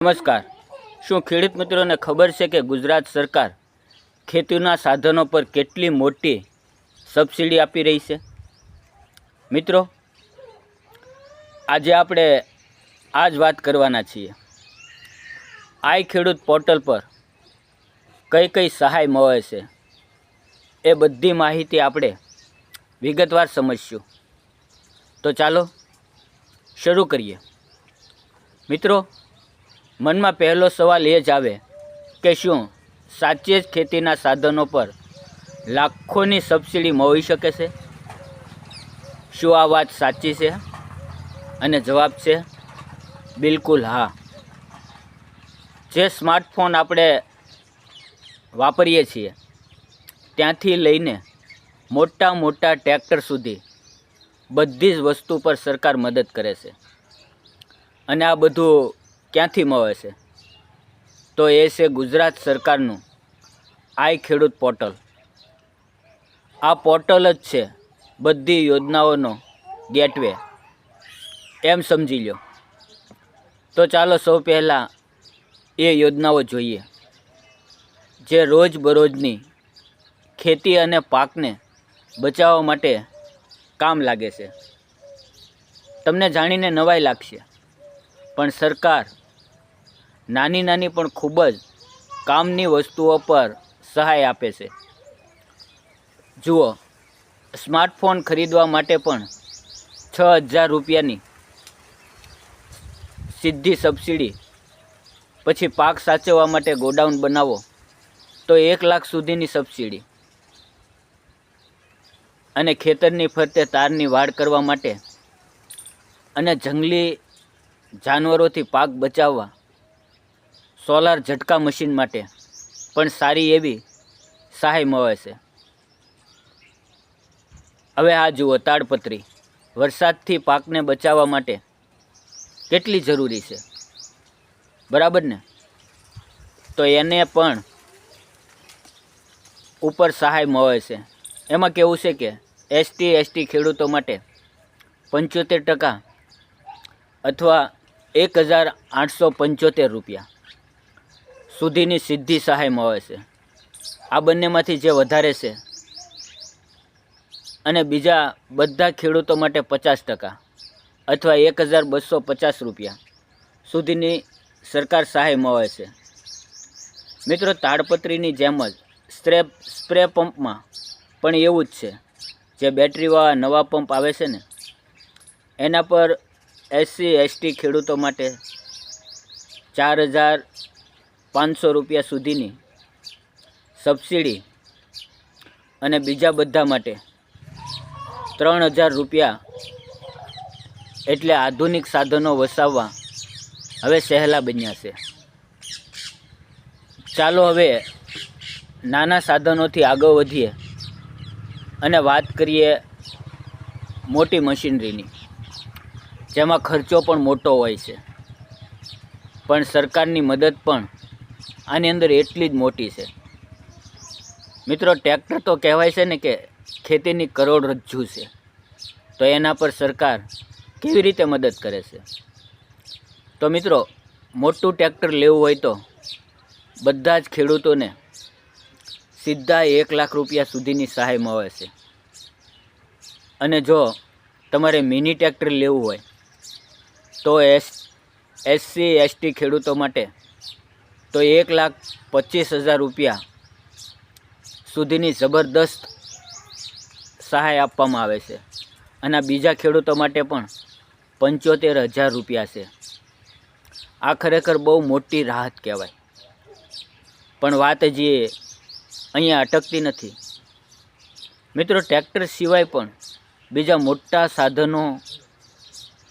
નમસ્કાર। શું ખેડૂત મિત્રોને ખબર છે કે ગુજરાત સરકાર ખેતીના સાધનો પર કેટલી મોટી સબસિડી આપી રહી છે? મિત્રો, આજે આપણે આ જ વાત કરવાના છીએ। આઈ ખેડૂત પોર્ટલ પર કઈ કઈ સહાય મળે છે એ બધી માહિતી આપણે વિગતવાર સમજશું। તો ચાલો શરૂ કરીએ। મિત્રો, મનમાં પહેલો સવાલ એ જ આવે કે શું સાચે જ ખેતીના સાધનો પર લાખોની સબસિડી મળી શકે છે? શું આ વાત સાચી છે? અને જવાબ છે બિલકુલ હા। જે સ્માર્ટફોન આપણે વાપરીએ છીએ ત્યાંથી લઈને મોટા મોટા ટ્રેક્ટર સુધી બધી જ વસ્તુ પર સરકાર મદદ કરે છે। અને આ બધું ક્યાંથી મળે છે? તો એ છે ગુજરાત સરકારનું આઈ ખેડૂત પોર્ટલ। આ પોર્ટલ જ છે બધી યોજનાઓનો ગેટવે, એમ સમજી લો। તો ચાલો સૌ પહેલાં એ યોજનાઓ જોઈએ જે રોજબરોજની ખેતી અને પાકને બચાવવા માટે કામ લાગે છે। તમને જાણીને નવાઈ લાગશે, પણ સરકાર નાની નાની પણ ખૂબ જ કામની વસ્તુઓ પર સહાય આપે છે। જુઓ, સ્માર્ટફોન ખરીદવા માટે પણ 6,000 રૂપિયાની સીધી સબસિડી, પછી પાક સાચવવા માટે ગોડાઉન બનાવો તો 1 લાખ સુધીની સબસિડી, અને ખેતરની ફરતે તારની વાડ કરવા માટે અને જંગલી જાનવરોથી પાક બચાવવા સોલાર ઝટકા મશીન માટે પણ સારી એવી સહાય મળે છે। હવે આ જુઓ, તાડપત્રી વરસાદથી પાકને બચાવવા માટે કેટલી જરૂરી છે, બરાબર ને? તો એને પણ ઉપર સહાય મળે છે। એમાં કેવું છે કે ST ખેડૂતો માટે 75% અથવા 1,875 રૂપિયા સુધીની સીધી સહાય મળે છે। આ બંનેમાંથી જે વધારે છે, અને બીજા બધા ખેડૂતો માટે 50% અથવા 1,250 રૂપિયા સુધીની સરકાર સહાય મળે છે। મિત્રો, તાડપત્રીની જેમ જ સ્પ્રે પંપમાં પણ એવું જ છે। જે બેટરીવાળા નવા પંપ આવે છે ને, એના પર SC/ST ખેડૂતો માટે 4,500 રૂપિયા સુધીની સબસિડી, અને બીજા બધા માટે 3,000 રૂપિયા। એટલે આધુનિક સાધનો વસાવવા હવે સહેલા બન્યા છે। ચાલો હવે નાના સાધનોથી આગળ વધીએ અને વાત કરીએ મોટી મશીનરીની, જેમાં ખર્ચો પણ મોટો હોય છે, પણ સરકારની મદદ પણ આની અંદર એટલી જ મોટી છે। મિત્રો, ટ્રેક્ટર તો કહેવાય છે ને કે ખેતીની કરોડરજ્જુ છે, તો એના પર સરકાર કેવી રીતે મદદ કરે છે? તો મિત્રો, મોટું ટ્રેક્ટર લેવું હોય તો બધા જ ખેડૂતોને સીધા 1 લાખ રૂપિયા સુધીની સહાય મળે છે। અને જો તમારે મિની ટ્રેક્ટર લેવું હોય તો SC/ST ખેડૂતો માટે તો 1,25,000 રૂપિયા સુધીની જબરદસ્ત સહાય આપવામાં આવે છે। અને બીજા ખેડૂતો માટે પણ 75,000 રૂપિયા છે। આ ખરેખર બહુ મોટી રાહત કહેવાય। પણ વાત હજી અહીંયા અટકતી નથી। મિત્રો, ટ્રેક્ટર સિવાય પણ બીજા મોટા સાધનો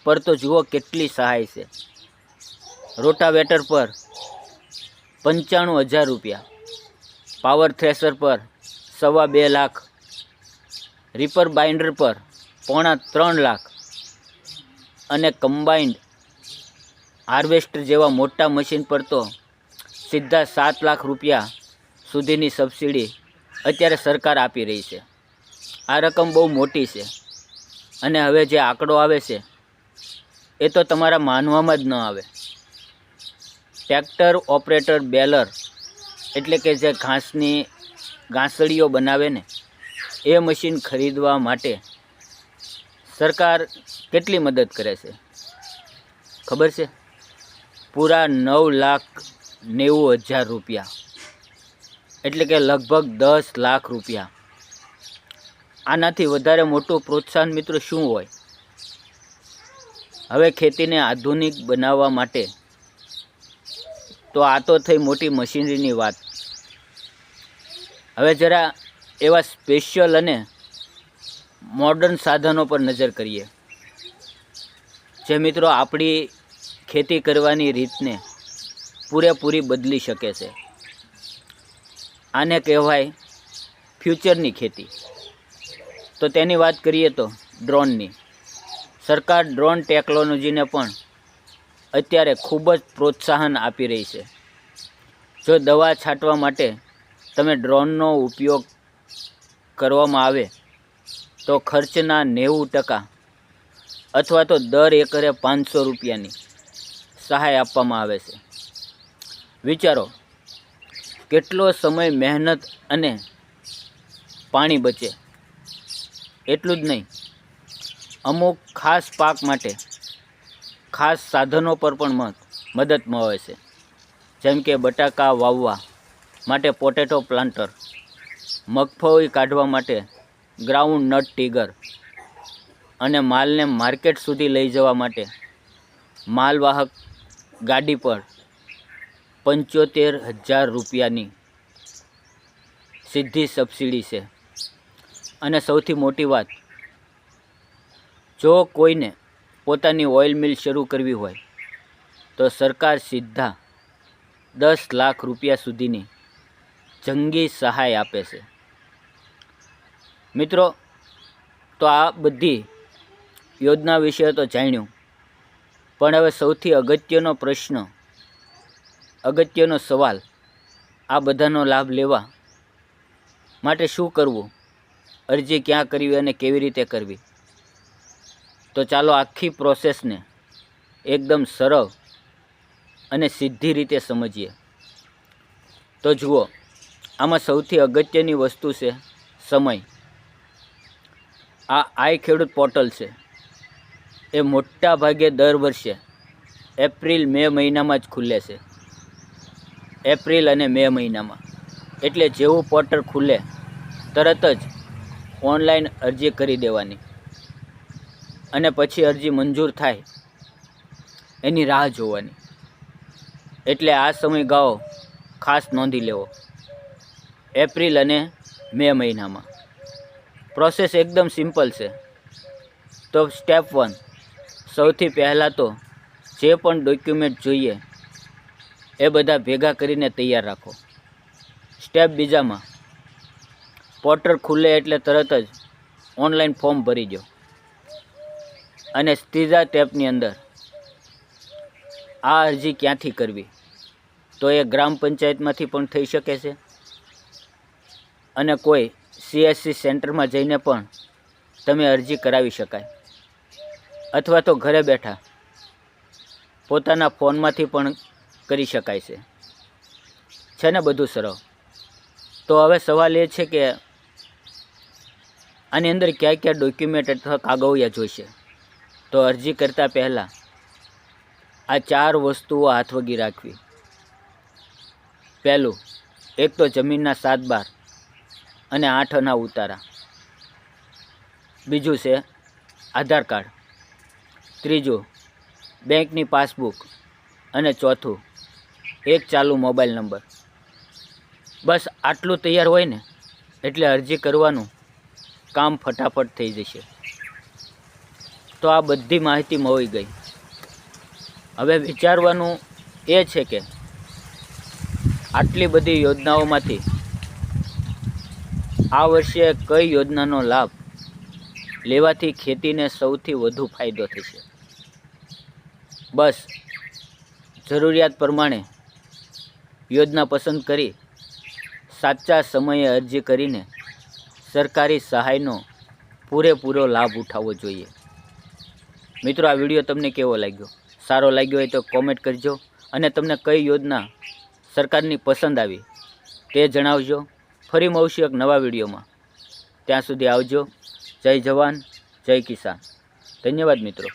પર તો જુઓ કેટલી સહાય છે। રોટાવેટર પર 95,000 રૂપિયા, પાવર થ્રેશર પર 2.25 લાખ, રીપર બાઇન્ડર પર 2.25 લાખ, અને કમ્બાઇન્ડ હાર્વેસ્ટર જેવા મોટા મશીન પર તો સીધા 7 લાખ રૂપિયા સુધીની સબસિડી અત્યારે સરકાર આપી રહી છે। આ રકમ બહુ મોટી છે, અને હવે જે આંકડો આવે છે એ તો તમારા માનવામાં જ ન આવે। ટ્રેક્ટર ઓપરેટર બેલર એટલે કે જે ઘાસડીઓ બનાવે ને એ મશીન ખરીદવા માટે સરકાર કેટલી મદદ કરે છે ખબર છે? પૂરા 9,90,000 રૂપિયા, એટલે કે લગભગ 10 લાખ રૂપિયા. આનાથી વધારે મોટું પ્રોત્સાહન મિત્રો શું હોય? હવે ખેતીને આધુનિક બનાવવા માટે તો આ તો થઈ મોટી મશીનરીની વાત. હવે જરા એવા સ્પેશિયલ અને મોડર્ન સાધનો પર નજર કરીએ જે મિત્રો આપણી ખેતી કરવાની રીતને પૂરેપૂરી બદલી શકે છે. આને કહેવાય ફ્યુચરની ખેતી. તો તેની વાત કરીએ તો ડ્રોનની. સરકાર ડ્રોન ટેકનોલોજીને પણ અત્યારે ખૂબ જ પ્રોત્સાહન આપી રહી છે. જો દવા છાંટવા માટે તમે ડ્રોનનો ઉપયોગ કરવામાં આવે તો ખર્ચના 90% અથવા તો દર એકરે 500 રૂપિયાની સહાય આપવામાં આવે છે. વિચારો કેટલો સમય, મહેનત અને પાણી બચે. એટલું જ નહીં, અમુક ખાસ પાક માટે ખાસ સાધનો પર પણ મદદ મળે છે. જેમ કે બટાકા વાવવા માટે પોટેટો પ્લાન્ટર, મગફળી કાઢવા માટે ગ્રાઉન્ડ નટ ટીગર અને માલને માર્કેટ સુધી લઈ જવા માટે માલવાહક ગાડી પર 75,000 રૂપિયાની સીધી સબસિડી છે. અને સૌથી મોટી વાત, જો કોઈને પોતાની ઓઇલ મિલ શરૂ કરવી હોય તો સરકાર સીધા 10 લાખ રૂપિયા સુધીની જંગી સહાય આપે છે. મિત્રો, તો આ બધી યોજના વિશે તો જાણ્યું, પણ હવે સૌથી અગત્યનો સવાલ, આ બધાનો લાભ લેવા માટે શું કરવું, અરજી ક્યાં કરવી અને કેવી રીતે કરવી? તો ચાલો આખી પ્રોસેસને એકદમ સરળ અને સીધી રીતે સમજીએ. તો જુઓ, આમાં સૌથી અગત્યની વસ્તુ છે સમય. આ આઈ ખેડૂત પોર્ટલ છે એ મોટા ભાગે દર વર્ષે એપ્રિલ-મે મહિનામાં જ ખુલે છે. એપ્રિલ અને મે મહિનામાં. એટલે જેવું પોર્ટલ ખુલે તરત જ ઓનલાઈન અરજી કરી દેવાની અને પછી અરજી મંજૂર થાય એની રાહ જોવાની. એટલે આ સમયગાળો ખાસ નોંધી લેવો. એપ્રિલ અને મે મહિનામાં. પ્રોસેસ એકદમ સિમ્પલ છે. તો સ્ટેપ 1, સૌથી પહેલાં તો જે પણ ડોક્યુમેન્ટ જોઈએ એ બધા ભેગા કરીને તૈયાર રાખો. સ્ટેપ 2માં પોર્ટલ ખુલે એટલે તરત જ ઓનલાઈન ફોર્મ ભરી દો. અને ત્રીજા સ્ટેપની અંદર આ અરજી ક્યાંથી કરવી? તો એ ગ્રામ પંચાયતમાંથી પણ થઈ શકે છે અને કોઈ CSC સેન્ટરમાં જઈને પણ તમે અરજી કરાવી શકાય, અથવા તો ઘરે બેઠા પોતાના ફોનમાંથી પણ કરી શકાય છે ને બધું સરળ. તો હવે સવાલ એ છે કે આની અંદર કયા કયા ડોક્યુમેન્ટ અથવા કાગળિયા જોઈશે? તો અરજી કરતાં પહેલાં આ 4 વસ્તુઓ હાથવગી રાખવી. પહેલું, એક તો જમીનના 7/12 અને 8 આના ઉતારા. બીજું છે આધાર કાર્ડ. ત્રીજું, બેંકની પાસબુક. અને ચોથું, એક ચાલુ મોબાઈલ નંબર. બસ આટલું તૈયાર હોય ને એટલે અરજી કરવાનું કામ ફટાફટ થઈ જશે. તો આ બધી માહિતી મળી ગઈ. હવે વિચારવાનું એ છે કે આટલી બધી યોજનાઓમાંથી આ વર્ષે કઈ યોજનાનો લાભ લેવાથી ખેતીને સૌથી વધુ ફાયદો થશે? બસ જરૂરિયાત પ્રમાણે યોજના પસંદ કરી સાચા સમયે અરજી કરીને સરકારી સહાયનો પૂરેપૂરો લાભ ઉઠાવવો જોઈએ. મિત્રો, આ વિડીયો તમને કેવો લાગ્યો? સારો લાગ્યો હોય તો કોમેન્ટ કરજો અને તમને કઈ યોજના સરકારની પસંદ આવી તે જણાવજો. ફરી મળશું એક નવા વિડીયોમાં. ત્યાં સુધી આવજો. જય જવાન, જય કિસાન. ધન્યવાદ મિત્રો.